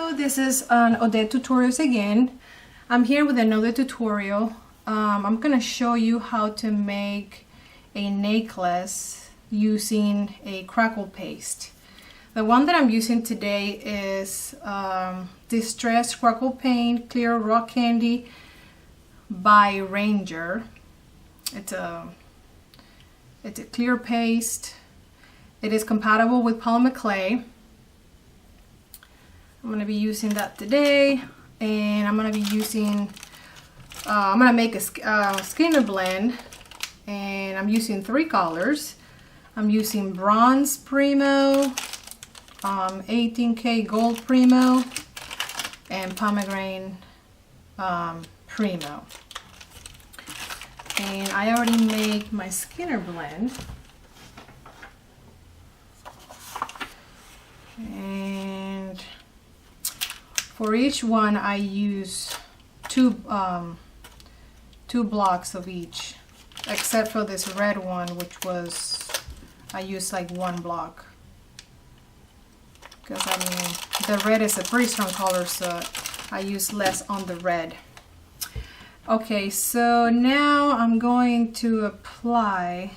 Hello, this is Odette Tutorials again. I'm here with another tutorial. I'm gonna show you how to make a necklace using a crackle paste. The one that I'm using today is Distressed Crackle Paint Clear Rock Candy by Ranger. It's a clear paste. It is compatible with polymer clay. I'm going to be using that today, and I'm going to be using, I'm going to make a skinner blend, and I'm using 3 colors. I'm using Bronze Premo, 18K Gold Premo, and Pomegranate Premo. And I already made my skinner blend. And for each one, I use two blocks of each, except for this red one, which was, I used like 1 block. Because I mean, the red is a pretty strong color, so I use less on the red. Okay, so now I'm going to apply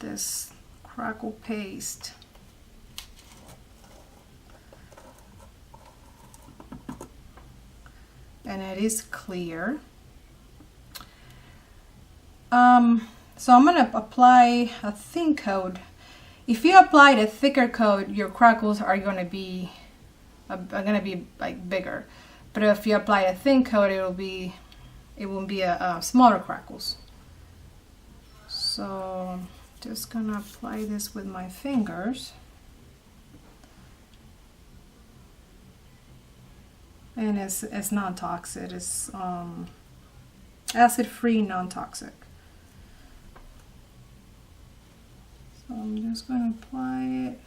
this crackle paste. And it is clear. So I'm going to apply a thin coat. If you apply a thicker coat, your crackles are going to be like bigger. But if you apply a thin coat, it won't be smaller crackles. So I'm just gonna apply this with my fingers. And it's non-toxic. It's acid-free, non-toxic. So I'm just going to apply it.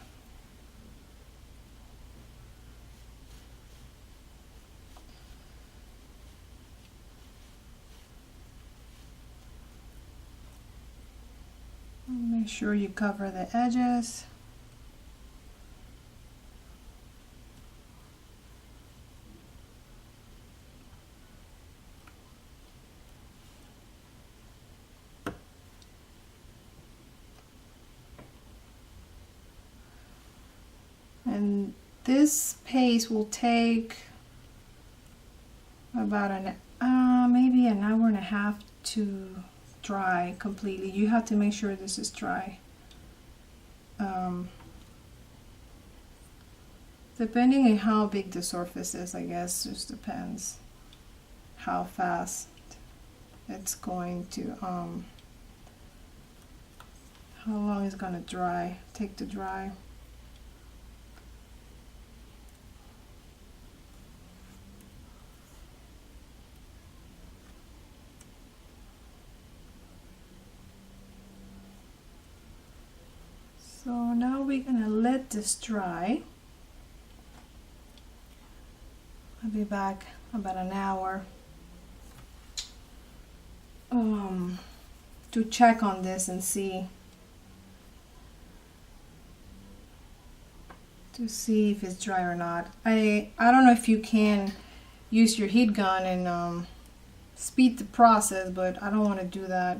Make sure you cover the edges. And this paste will take about maybe an hour and a half to dry completely. You have to make sure this is dry. Depending on how big the surface is, I guess, just depends how fast it's going to, how long it's gonna take to dry. So now we're gonna let this dry. I'll be back about an hour to check on this and see if it's dry or not. I don't know if you can use your heat gun and speed the process, but I don't want to do that.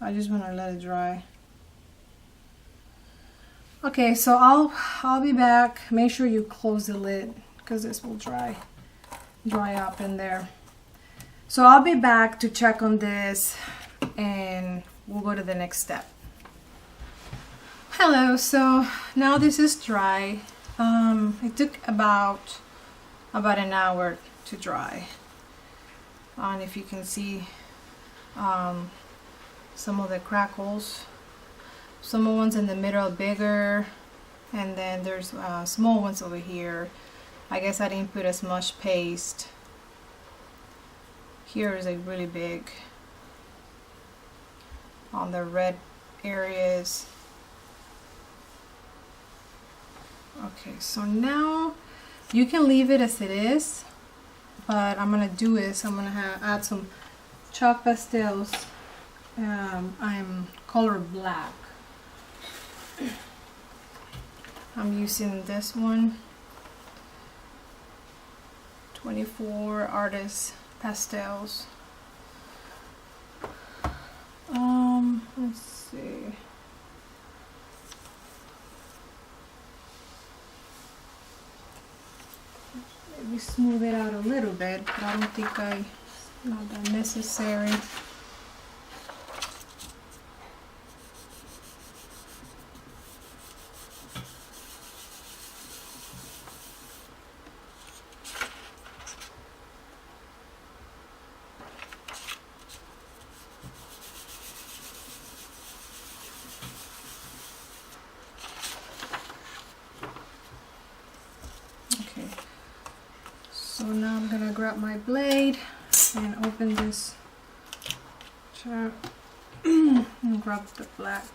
I just want to let it dry. Okay, so I'll be back. Make sure you close the lid because this will dry up in there. So I'll be back to check on this and we'll go to the next step. Hello, so now this is dry. It took about an hour to dry. And if you can see some of the crackles. Some ones in the middle are bigger, and then there's small ones over here. I guess I didn't put as much paste. Here is a really big on the red areas. Okay, so now you can leave it as it is, but I'm gonna do is I'm gonna add some chalk pastels. I'm color black. I'm using this one. 24 Artist Pastels. Let's see. Maybe smooth it out a little bit, but I don't think not that necessary. So now I'm gonna grab my blade and open this chart and grab the black.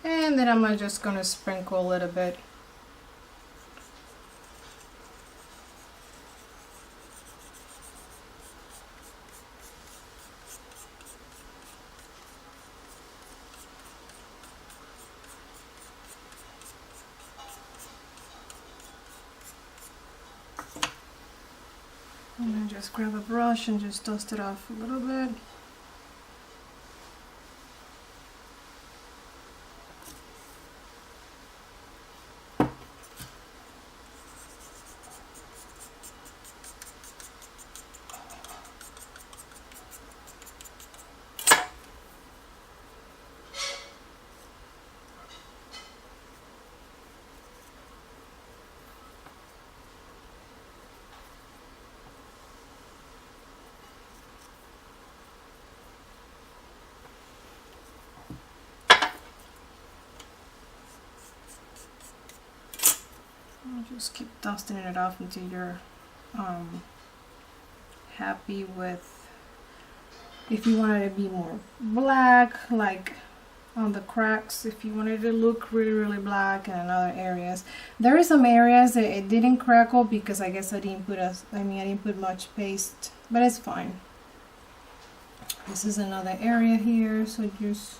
And then I'm just gonna sprinkle a little bit. And then just grab a brush and just dust it off a little bit. Just keep dusting it off until you're happy with, if you want it to be more black, like on the cracks, if you wanted it to look really black, and in other areas. There are some areas that it didn't crackle because I guess I didn't put much paste, but it's fine. This is another area here, so just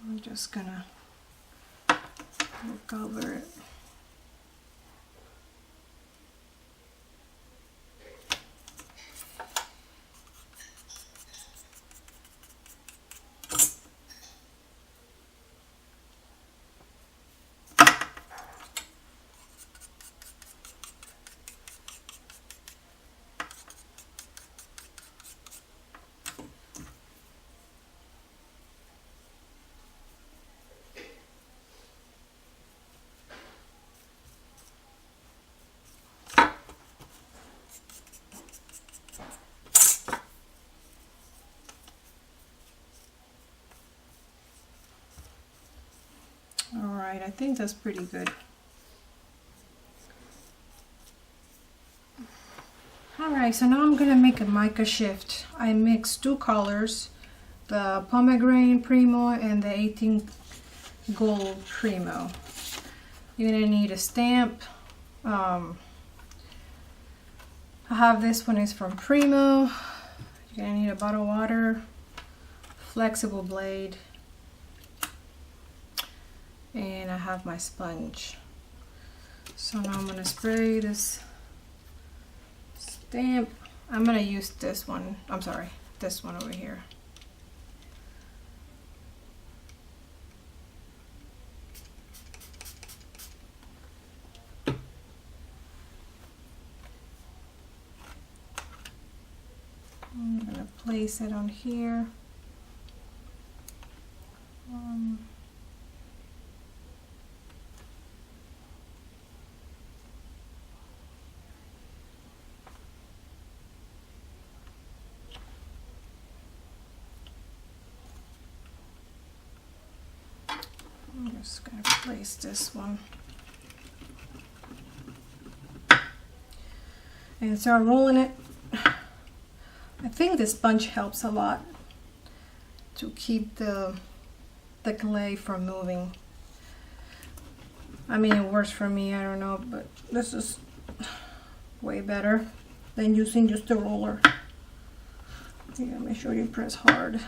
I'm just gonna look over it. Alright, I think that's pretty good. Alright, so now I'm going to make a mica shift. I mixed two colors, the Pomegranate Premo and the 18 Gold Premo. You're going to need a stamp. I have this one is from Premo. You're going to need a bottle of water, flexible blade, and I have my sponge. So now I'm going to spray this stamp. I'm going to use this one, I'm sorry, this one over here. I'm going to place it on here. I'm just going to place this one and start rolling it. I think the sponge helps a lot to keep the clay from moving. I mean, it works for me, I don't know, but this is way better than using just the roller. Yeah, make sure you press hard.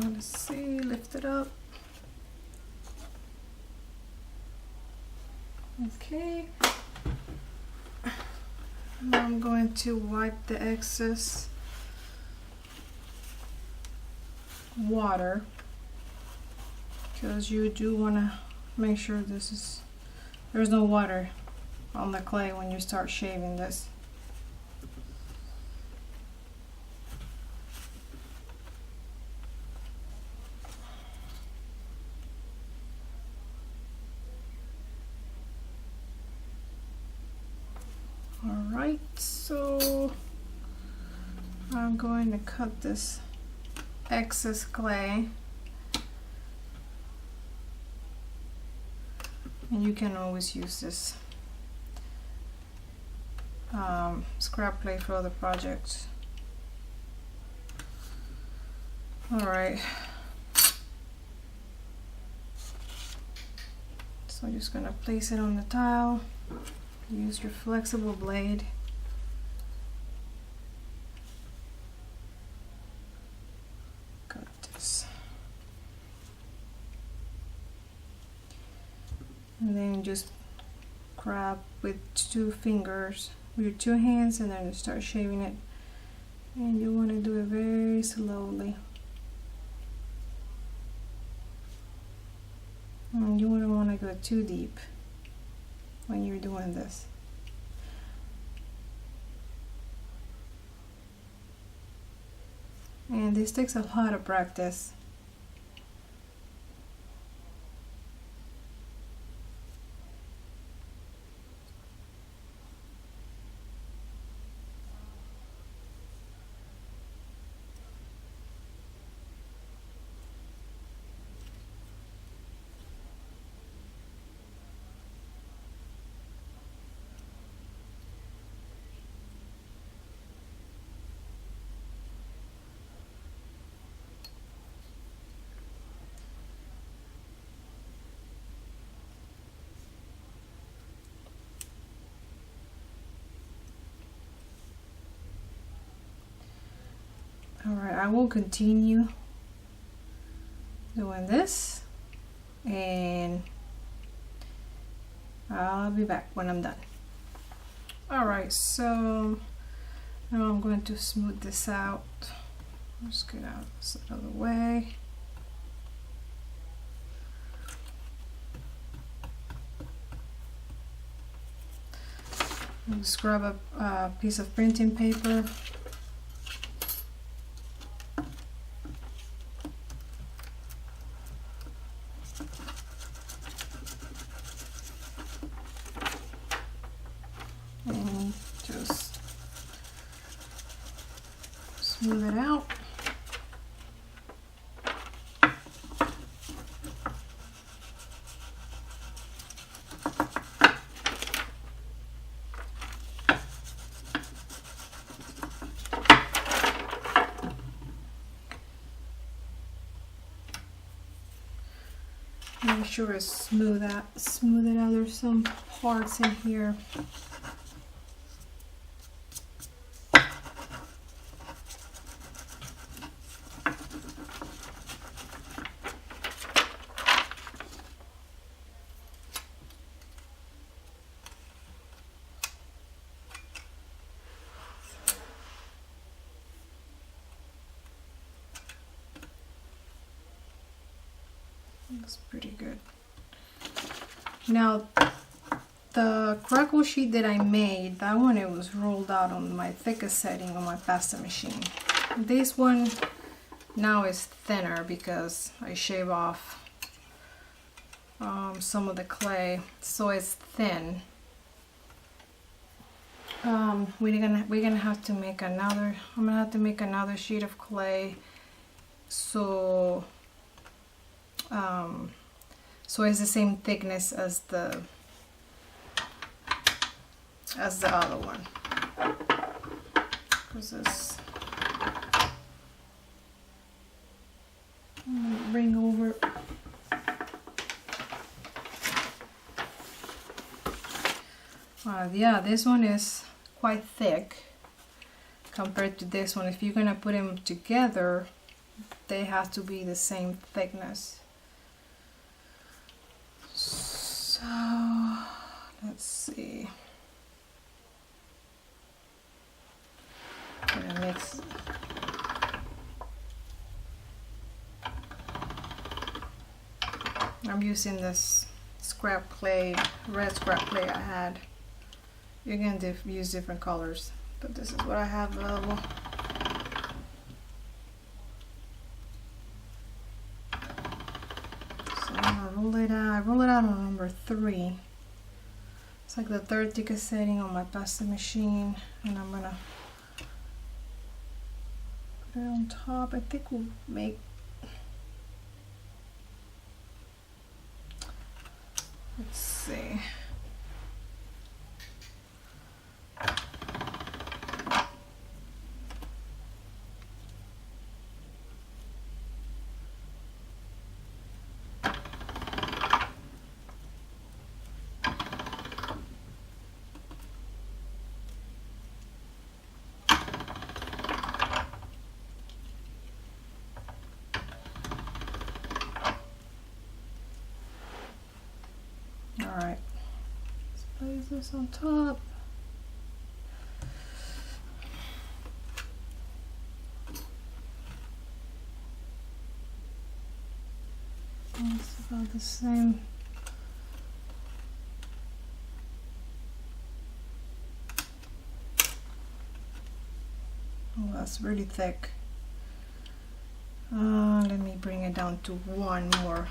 Let's see, lift it up. Okay. Now I'm going to wipe the excess water, because you do want to make sure there's no water on the clay when you start shaving this. Alright, so I'm going to cut this excess clay, and you can always use this scrap clay for other projects. Alright, so I'm just going to place it on the tile. Use your flexible blade. Cut this. And then just grab with 2 fingers, with your 2 hands, and then start shaving it. And you want to do it very slowly. And you wouldn't want to go too deep when you're doing this. And this takes a lot of practice. Alright, I will continue doing this, and I'll be back when I'm done. Alright, so now I'm going to smooth this out. Just get this out of the way. Just grab a piece of printing paper. And just smooth it out. Make sure it's smooth it out. There's some parts in here. Looks pretty good. Now, the crackle sheet that I made, that one, it was rolled out on my thickest setting on my pasta machine. This one now is thinner because I shave off some of the clay, so it's thin. We're gonna have to make another. I'm gonna have to make another sheet of clay, so so it's the same thickness as the other one. Because this, I'm gonna bring over. Yeah, this one is quite thick compared to this one. If you're gonna put them together, they have to be the same thickness. So let's see. I'm gonna mix. I'm using this scrap clay, red scrap clay I had. You can use different colors, but this is what I have available. So I'm gonna roll it out. I roll it out on number 3. It's like the 3rd thickest setting on my pasta machine, and I'm gonna put it on top. I think we'll make. Let's see. Alright, let's place this on top. It's about the same. Oh, that's really thick. Let me bring it down to 1 more.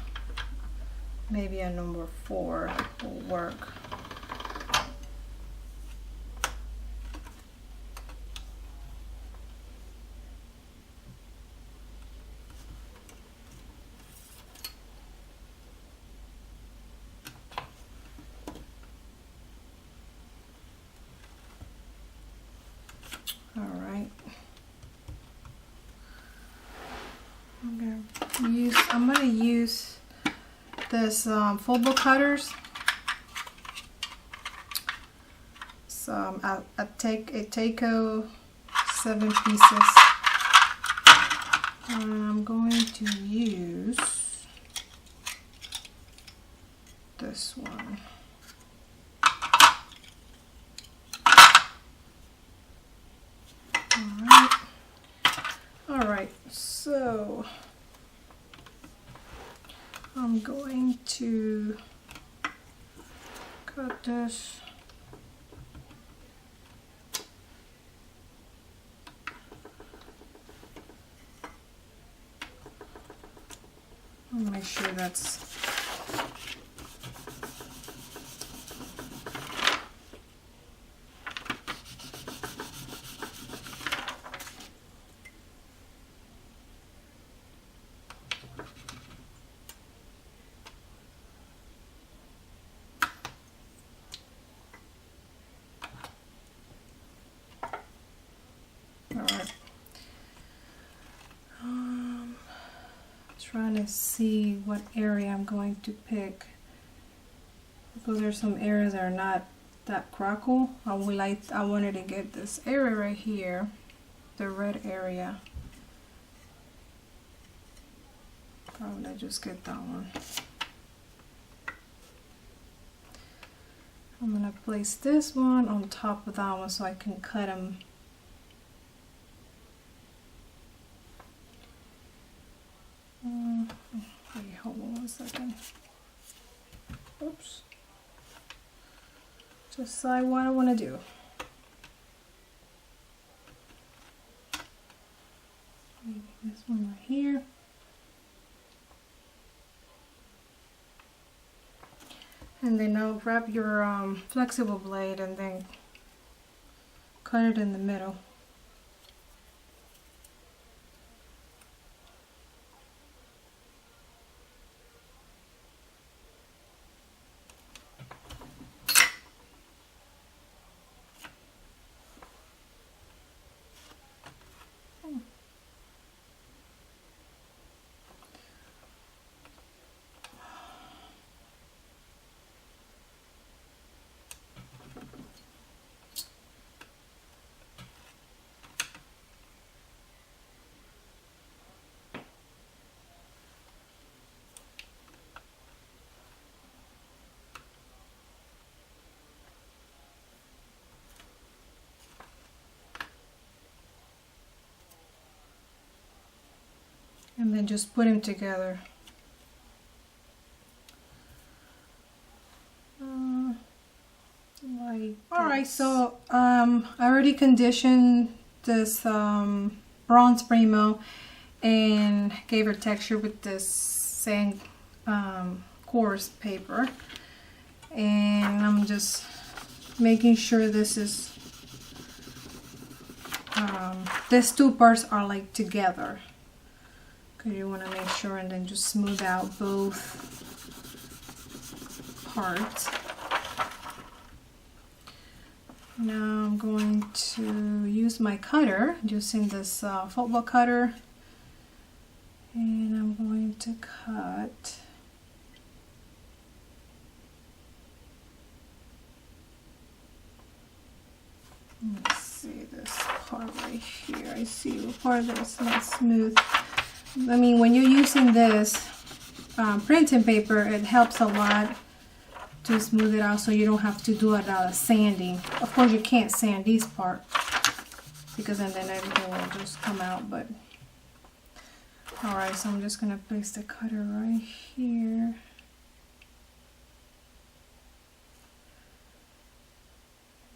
Maybe a number 4 will work. All right. I'm gonna use this fold cutters. So I take a Taco 7 pieces, and I'm going to use this one. All right, so I'm going to cut this. I'll make sure that's trying to see what area I'm going to pick, because there's some areas that are not that crackle. I wanted to get this area right here, the red area. Probably just get that one. I'm gonna place this one on top of that one so I can cut them. Okay, hold on 1 second. Oops. Just decide what I want to do. Maybe this one right here. And then now grab your flexible blade and then cut it in the middle. and then just put them together. Alright, so I already conditioned this bronze Premo and gave her texture with this sand coarse paper, and I'm just making sure this is these two parts are like together, because you want to make sure, and then just smooth out both parts. Now I'm going to use my cutter, using this football cutter, and I'm going to cut. Let's see this part right here. I see a part that's not smooth. I mean, when you're using this printing paper, it helps a lot to smooth it out, so you don't have to do a lot of sanding. Of course, you can't sand these parts, because then everything will just come out. But alright, so I'm just gonna place the cutter right here.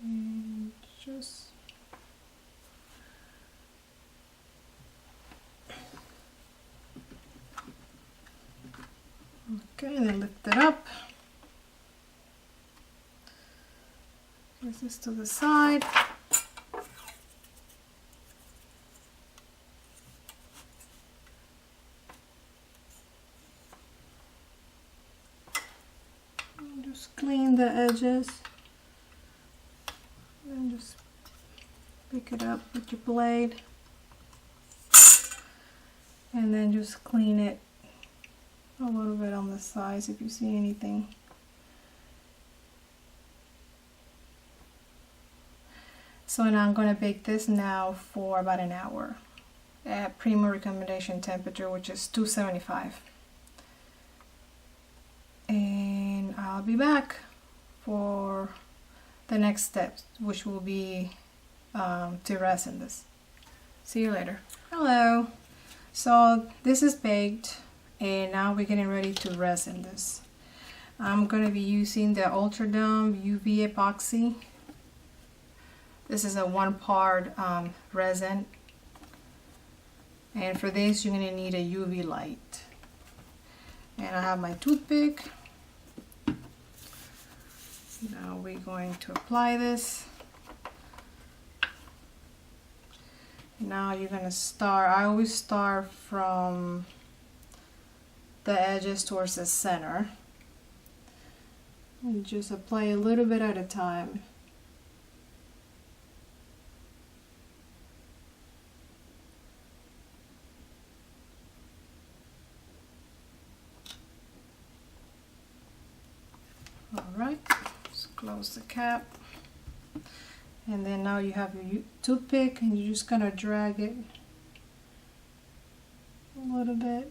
And just okay, and then lift it up. Place this to the side. And just clean the edges. And just pick it up with your blade. And then just clean it a little bit on the sides if you see anything. So now I'm going to bake this now for about an hour at Premo recommendation temperature, which is 275. And I'll be back for the next steps, which will be to resin this. See you later. Hello. So this is baked, and now we're getting ready to resin this. I'm going to be using the Ultradome UV Epoxy. This is a 1-part resin, and for this you're going to need a UV light. And I have my toothpick. Now we're going to apply this. Now you're going to start, I always start from the edges towards the center, and just apply a little bit at a time. Alright, just close the cap, and then now you have your toothpick, and you're just going to drag it a little bit.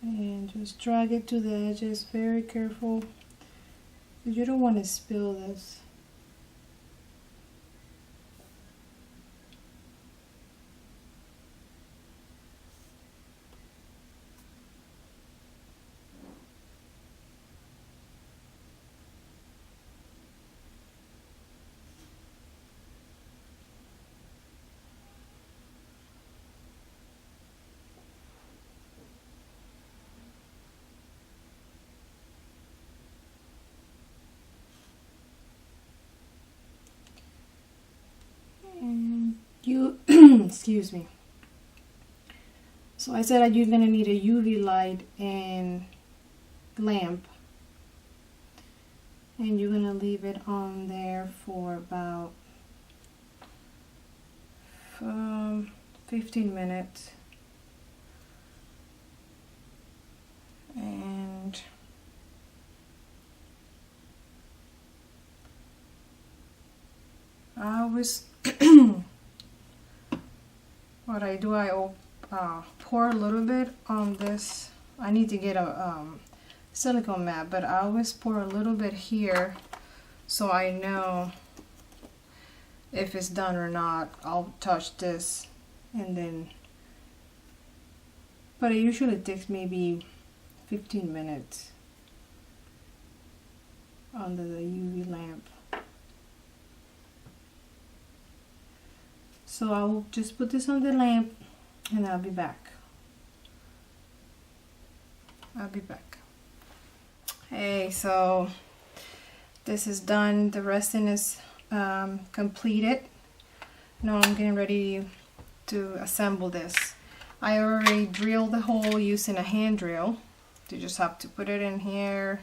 And just drag it to the edges, very careful, because you don't want to spill this. Excuse me. So I said that you're gonna need a UV light and lamp, and you're gonna leave it on there for about 15 minutes. And I always what I do, I pour a little bit on this. I need to get a silicone mat, but I always pour a little bit here so I know if it's done or not. I'll touch this and then, but it usually takes maybe 15 minutes under the UV lamp. So I'll just put this on the lamp and I'll be back. Hey, so this is done. The resin is completed. Now I'm getting ready to assemble this. I already drilled the hole using a hand drill. You just have to put it in here,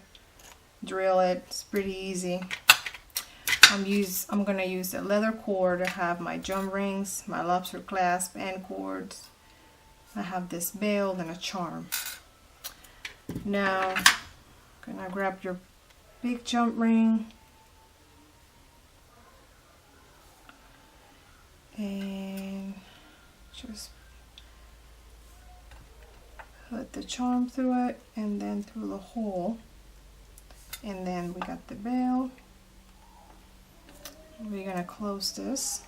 drill it. It's pretty easy. I'm gonna use a leather cord. I have my jump rings, my lobster clasp, and cords. I have this bail and a charm. Now, gonna grab your big jump ring and just put the charm through it and then through the hole. And then we got the bail. We're gonna close this.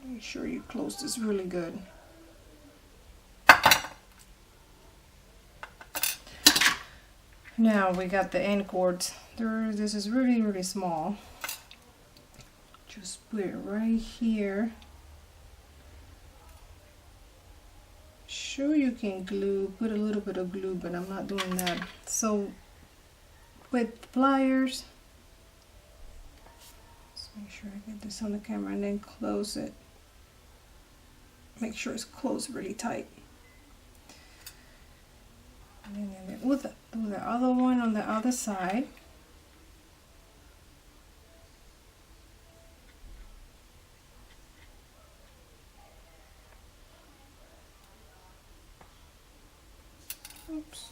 Make sure you close this really good. Now we got the end cords. This is really small. Just put it right here. Sure, you can glue, put a little bit of glue, but I'm not doing that. So with pliers, let's make sure I get this on the camera and then close it. Make sure it's closed really tight. And then with the other one on the other side. Oops.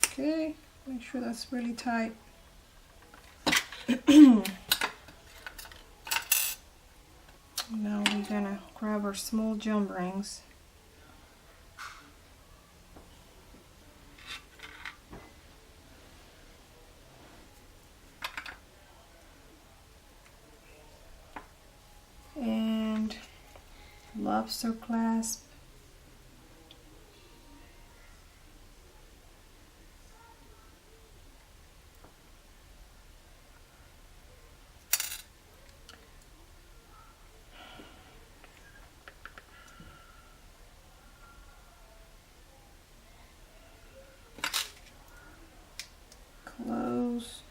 Okay, make sure that's really tight. Now we're gonna grab our small jump rings. And lobster clasp. Close.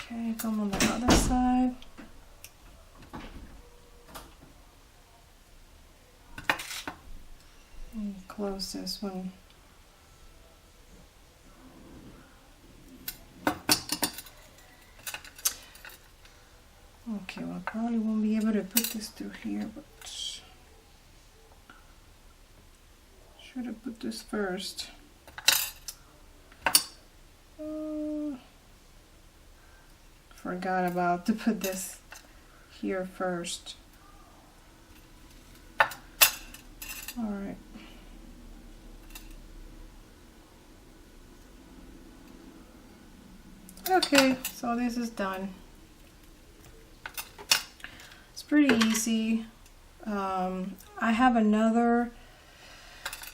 Okay, come on the other side. And close this one. Okay, well, I probably won't be able to put this through here, but should have put this first. Forgot about to put this here first. All right. Okay, so this is done. It's pretty easy. I have another,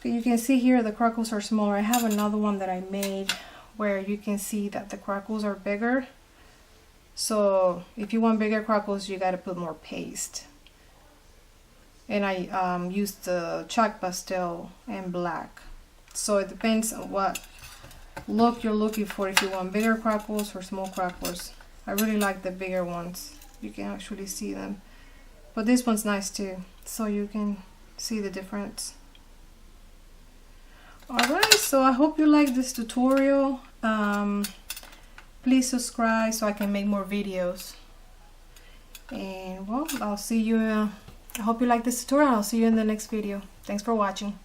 you can see here the crackles are smaller. I have another one that I made where you can see that the crackles are bigger. So if you want bigger crackles, you got to put more paste. And I used the chalk pastel and black. So it depends on what look you're looking for, if you want bigger crackles or small crackles. I really like the bigger ones. You can actually see them. But this one's nice too, so you can see the difference. Alright, so I hope you like this tutorial. Please subscribe so I can make more videos. And well, I'll see you. I hope you like this tutorial. I'll see you in the next video. Thanks for watching.